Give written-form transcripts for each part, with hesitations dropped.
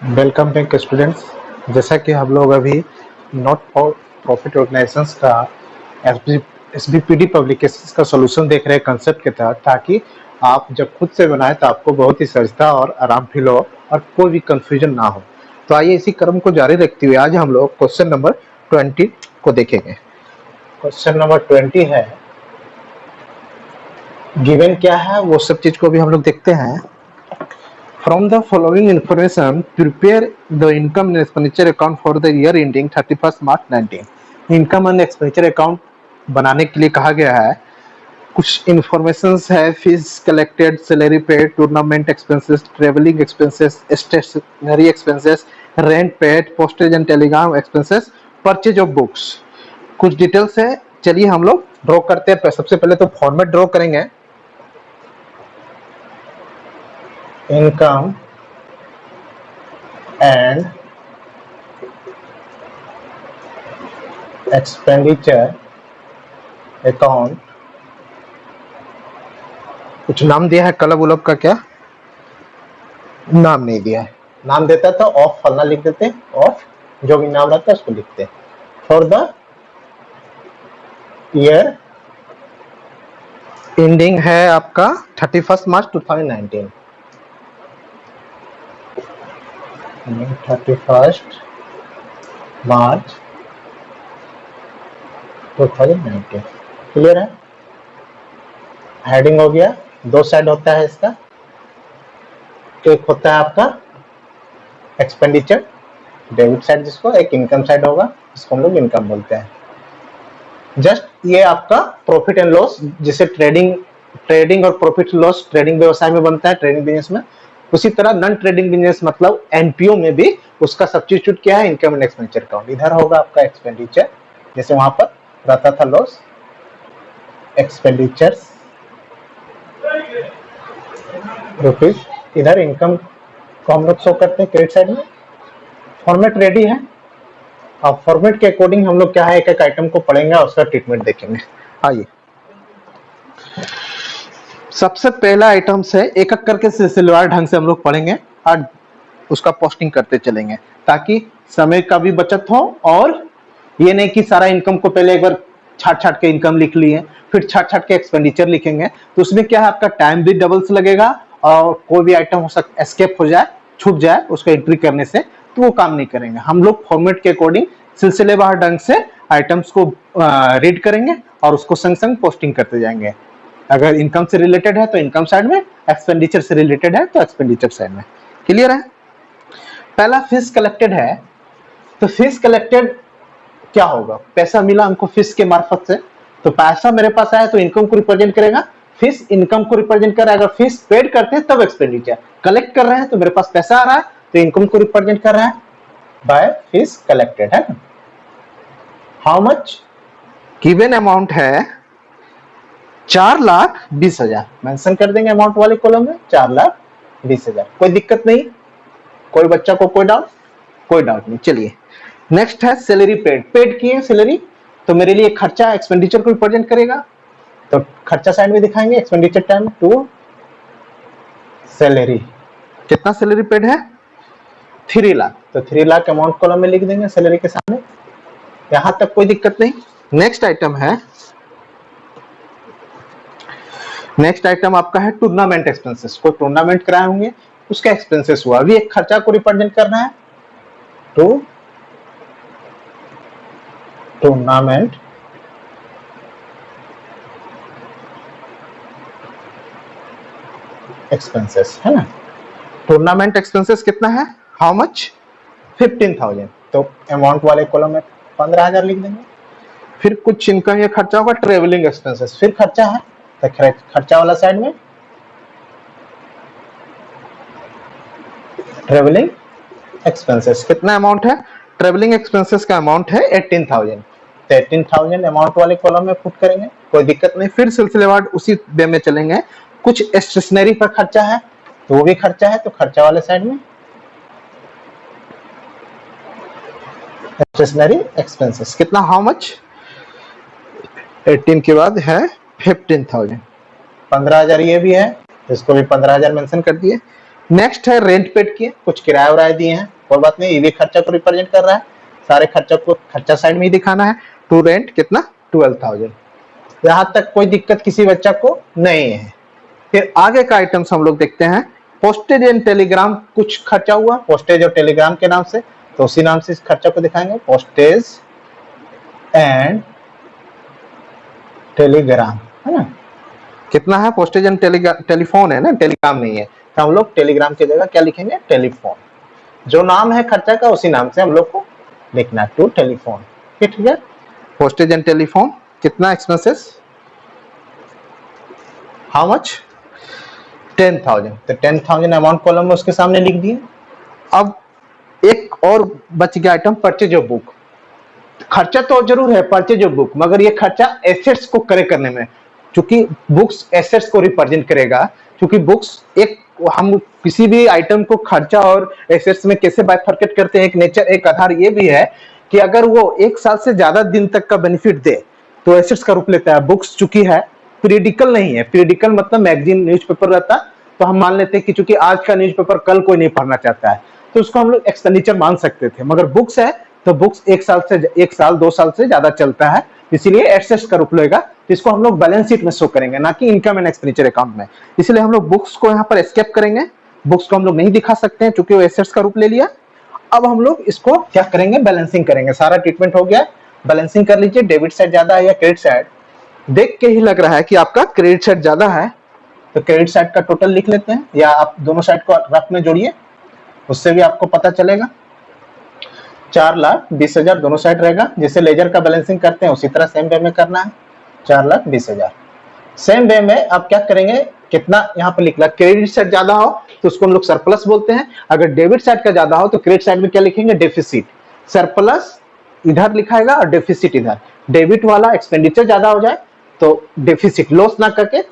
Welcome back students. जैसा कि हम लोग अभी नॉट फॉर प्रॉफिट ऑर्गेनाइजेशंस का एसबीपीडी पब्लिकेशंस का सॉल्यूशन देख रहे हैं कंसेप्ट के तहत, ताकि आप जब खुद से बनाए तो आपको बहुत ही सहजता और आराम फील हो और कोई भी कंफ्यूजन ना हो। तो आइए इसी क्रम को जारी रखते हुए आज हम लोग क्वेश्चन नंबर 20 को देखेंगे। क्वेश्चन नंबर 20 है, गिवन क्या है वो सब चीज को भी हम लोग देखते हैं। From the following information, prepare the income and expenditure account for the year ending 31st March 19। Income and expenditure account बनाने के लिए कहा गया है। कुछ इंफॉर्मेशंस है, fees collected, salary paid, tournament expenses, travelling expenses, stationery expenses, rent paid, postage and telegram expenses, purchase of books. कुछ details है, चलिए हम लोग ड्रॉ करते हैं। सबसे पहले तो फॉर्मेट ड्रॉ करेंगे। Income and expenditure account. कुछ नाम दिया है, क्लब उलब का क्या नाम नहीं दिया है। नाम देता तो ऑफ फलना लिख देते, ऑफ जो भी नाम रहता है उसको लिखते। फॉर द ईयर एंडिंग है आपका 31 मार्च 2019। 31 मार्च 2019 क्लियर है। हेडिंग हो गया, दो साइड होता है इसका। एक होता है आपका एक्सपेंडिचर डेबिट साइड, जिसको एक इनकम साइड होगा, इसको हम लोग इनकम बोलते हैं। जस्ट ये आपका प्रॉफिट एंड लॉस, जिसे ट्रेडिंग और प्रॉफिट लॉस ट्रेडिंग व्यवसाय में बनता है, ट्रेडिंग बिजनेस में, उसी तरह नॉन ट्रेडिंग बिजनेस मतलब एनपीओ में भी उसका सब्स्टिट्यूट क्या है, इनकम एंड एक्सपेंडिचर अकाउंट। इधर होगा आपका एक्सपेंडिचर, जैसे वहां पर रहता था लॉस, एक्सपेंडिचर्स रुपीज। इधर इनकम को हम लोग शो करते हैं क्रेडिट साइड में। फॉर्मेट रेडी है। अब फॉर्मेट के अकॉर्डिंग हम लोग क्या है, एक एक आइटम को पढ़ेंगे और उसका ट्रीटमेंट देखेंगे। आइए, सबसे पहला आइटम से एक एक करके सिलसिलेवार ढंग से हम लोग पढ़ेंगे और उसका पोस्टिंग करते चलेंगे, ताकि समय का भी बचत हो। और ये नहीं कि सारा इनकम को पहले एक बार छाट के इनकम लिख लिए, फिर छाट के एक्सपेंडिचर लिखेंगे, तो उसमें क्या है, आपका टाइम भी डबल्स लगेगा और कोई भी आइटम हो सकता एस्केप हो जाए, छूट जाए उसको एंट्री करने से, तो वो काम नहीं करेंगे। हम लोग फॉर्मेट के अकॉर्डिंग सिलसिलेवार ढंग से आइटम्स को रीड करेंगे और उसको संग संग पोस्टिंग करते जाएंगे। अगर इनकम से रिलेटेड है तो इनकम साइड में, एक्सपेंडिचर से रिलेटेड है तो एक्सपेंडिचर साइड में। क्लियर है। पहला फीस कलेक्टेड है, तो फीस कलेक्टेड क्या होगा, पैसा मिला हमको फीस के मार्फत से, तो पैसा मेरे पास आया तो इनकम को रिप्रेजेंट करेगा, फीस इनकम को रिप्रेजेंट कर रहा है। अगर फीस पेड करते हैं तब एक्सपेंडिचर, कलेक्ट कर रहे हैं तो मेरे पास पैसा आ रहा है तो इनकम को रिप्रेजेंट कर रहा है बाय फीस कलेक्टेड, है। हाउ मच, गिवन अमाउंट है 4,20,000, मेंशन कर देंगे अमाउंट वाले कॉलम में, 4,20,000। कोई दिक्कत नहीं, कोई बच्चा को कोई डाउट नहीं। चलिए नेक्स्ट है सैलरी पेड की है सैलरी, तो मेरे लिए खर्चा एक्सपेंडिचर को रिप्रेजेंट करेगा, तो खर्चा साइड में दिखाएंगे, एक्सपेंडिचर टाइम टू सैलरी। कितना सैलरी पेड है, 3 लाख, तो 3 लाख अमाउंट कॉलम में लिख देंगे सैलरी के सामने। यहां तक कोई दिक्कत नहीं। नेक्स्ट आइटम आपका है टूर्नामेंट एक्सपेंसेस। कोई टूर्नामेंट कराए होंगे, उसका एक्सपेंसेस हुआ, अभी एक खर्चा को रिप्रेजेंट करना है, टूर्नामेंट एक्सपेंसेस, है ना। टूर्नामेंट एक्सपेंसेस कितना है, हाउ मच, 15,000, तो अमाउंट वाले कॉलम में 15,000 लिख देंगे। फिर कुछ इनकम या खर्चा होगा, ट्रेवलिंग एक्सपेंसेस, फिर खर्चा है तो खर्चा वाला साइड में ट्रेवलिंग एक्सपेंसेस। कितना अमाउंट है, ट्रेवलिंग एक्सपेंसेस का अमाउंट है 18,000, तो 18,000 अमाउंट वाले कॉलम में पुट करेंगे, कोई दिक्कत नहीं। फिर सिलसिलेवार उसी वे में चलेंगे। कुछ स्टेशनरी पर खर्चा है तो वो भी खर्चा है, तो खर्चा वाले साइड में स्टेशनरी एक्सपेंसेस। कितना, हाउ मच, 18 के बाद है 15,000, 15,000 ये भी है, इसको भी 15,000 मेंशन कर दिए। नेक्स्ट है रेंट पेड किए, कुछ किराया उराया दिए हैं, कोई बात नहीं, ये भी खर्चा को रिप्रेजेंट कर रहा है, सारे खर्चा को खर्चा साइड में ही दिखाना है। टू रेंट कितना 12,000, यहां तक कोई दिक्कत किसी बच्चा को नहीं है। फिर आगे का आइटम्स हम लोग देखते हैं, पोस्टेज एंड टेलीग्राम, कुछ खर्चा हुआ पोस्टेज और टेलीग्राम के नाम से, तो उसी नाम से इस खर्चा को दिखाएंगे, पोस्टेज एंड टेलीग्राम, है ना। कितना है, पोस्टेज एंड टेलीफोन है ना, टेलीग्राम नहीं है, तो हम लोग टेलीग्राम की जगह क्या लिखेंगे, टेलीफोन। जो नाम है खर्चा का उसी नाम से हम लोग को लिखना है, टू टेलीफोन। ठीक है, पोस्टेज एंड टेलीफोन कितना एक्सपेंसेस, हाउ मच 10,000, तो 10,000 अमाउंट कॉलम में उसके सामने लिख दिए। अब एक और बच गया आइटम, परचेज ऑफ बुक। खर्चा तो जरूर है परचेज ऑफ बुक, मगर ये खर्चा एसेट्स को करेक्ट करने में, क्योंकि बुक्स एसेट्स को रिप्रेजेंट करेगा, क्योंकि बुक्स एक, हम किसी भी आइटम को खर्चा और एसेट्स में कैसे बाइफरकेट करते हैं, एक नेचर, एक आधार ये भी है कि अगर वो 1 साल से ज्यादा दिन तक का बेनिफिट दे तो एसेट्स का रूप लेता है। बुक्स चूंकि है पीरियडिकल नहीं है, पीरियडिकल मतलब मैगजीन न्यूज़पेपर रहता, तो हम मान लेते हैं कि चूंकि आज का न्यूज़पेपर कल कोई नहीं पढ़ना चाहता है, तो उसको हम लोग एक्सपेंडिचर मान सकते थे। मगर बुक्स है तो बुक्स 1 साल 2 साल से ज्यादा चलता है, इसीलिए एसेट्स का रूप लेगा, तो इसको हम लोग बैलेंस शीट में शो करेंगे, ना कि इनकम एंड एक्सपेंडिचर अकाउंट में। इसलिए हम लोग बुक्स को यहाँ पर एस्केप करेंगे, बुक्स को हम लोग नहीं दिखा सकते हैं क्योंकि वो एसेट्स का रूप ले लिया। अब हम लोग इसको क्या करेंगे, बैलेंसिंग करेंगे। सारा ट्रीटमेंट हो गया, बैलेंसिंग कर लीजिए। डेबिट साइड ज्यादा है या क्रेडिट साइड, देख के ही लग रहा है कि आपका क्रेडिट साइड ज्यादा है, तो क्रेडिट साइड का टोटल लिख लेते हैं, या आप दोनों साइड को रफ में जोड़िए, उससे भी आपको पता चलेगा। 4,20,000 दोनों साइड रहेगा, जैसे लेजर का बैलेंसिंग करते हैं उसी तरह सेम वे में करना है। 4,20,000 सेम वे में आप क्या करेंगे, कितना यहाँ पर लिख ला, क्रेडिट साइड ज्यादा हो तो उसको हम लोग सरप्लस बोलते हैं, अगर डेबिट साइड का ज्यादा हो तो क्रेडिट साइड में क्या लिखेंगे, डेफिसिट। सरप्लस इधर लिखाएगा और डेफिसिट इधर। डेबिट वाला एक्सपेंडिचर ज्यादा हो जाए तो डेफिसिट, लॉस ना करके,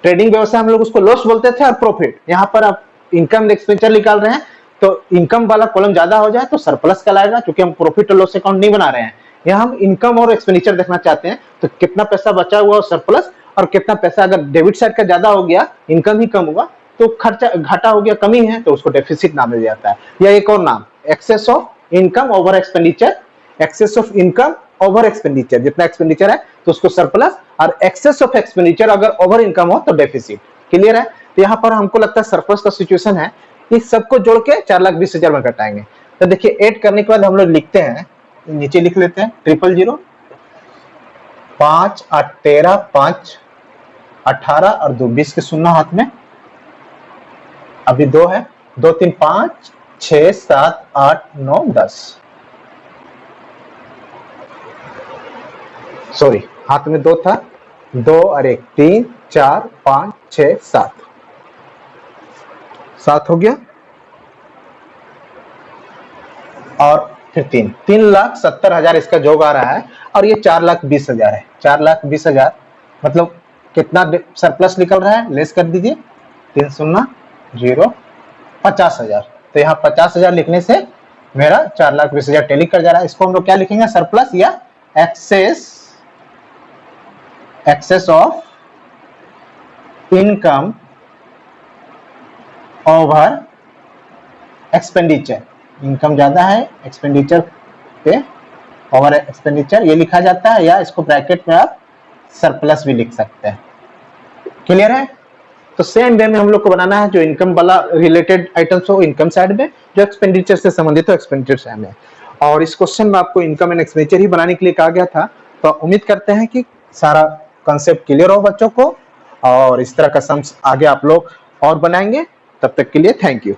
ट्रेडिंग व्यवसाय हम लोग उसको लॉस बोलते थे, और प्रॉफिट, यहाँ पर आप इनकम एक्सपेंडिचर निकाल रहे हैं तो इनकम वाला कॉलम ज्यादा हो जाए तो सरप्लस कहलाएगा, क्योंकि हम प्रॉफिट और लॉस अकाउंट नहीं बना रहे हैं, यहाँ हम इनकम और एक्सपेंडिचर देखना चाहते हैं। तो कितना पैसा बचा हुआ सरप्लस, और कितना पैसा अगर डेबिट साइड का ज्यादा हो गया, इनकम ही कम हुआ तो खर्चा घाटा हो गया, कमी है, तो उसको डेफिसिट नाम दिया जाता है। या एक और नाम, excess of income over expenditure, excess of income over expenditure, जितना एक्सपेंडिचर है तो उसको सरप्लस, और एक्सेस ऑफ एक्सपेंडिचर अगर ओवर इनकम हो तो डेफिसिट। क्लियर है, तो यहाँ पर हमको लगता है सरप्लस का सिचुएशन है, इस सबको जोड़ के 4,20,000 में घटाएंगे। तो देखिए ऐड करने के बाद हम लोग लिखते हैं, नीचे लिख लेते हैं 000, 5 8 13 5 18 और 2 20 के शून्य हाथ में, अभी 2 है, 2 3 5 6 7 8 9 10, सॉरी हाथ में 2 था, 2 और 1 3 4 5 6 7 हो गया, और फिर 3,70,000 इसका जोग आ रहा है, और ये 4,20,000 है। 4,20,000 मतलब कितना सरप्लस निकल रहा है, लेस कर दीजिए, 3 0 0 50,000, तो यहाँ 50,000 लिखने से मेरा 4,20,000 टैली कर जा रहा है। इसको हम लोग क्या लिखेंगे, सरप्लस या excess of income over expenditure. Income ज्यादा है, एक्सपेंडिचर पे ओवर एक्सपेंडिचर ये लिखा जाता है, या इसको ब्रैकेट में आप सरप्लस भी लिख सकते हैं। क्लियर है, तो सेम वे में हम लोग को बनाना है, जो इनकम वाला रिलेटेड आइटम्स हो इनकम साइड में, जो एक्सपेंडिचर से संबंधित हो एक्सपेंडिचर साइड में। और इस क्वेश्चन में आपको इनकम एंड एक्सपेंडिचर ही बनाने के लिए कहा गया था, तो उम्मीद करते हैं कि सारा कंसेप्ट क्लियर हो बच्चों को, और इस तरह का सम्स आगे आप लोग और बनाएंगे। तब तक के लिए थैंक यू।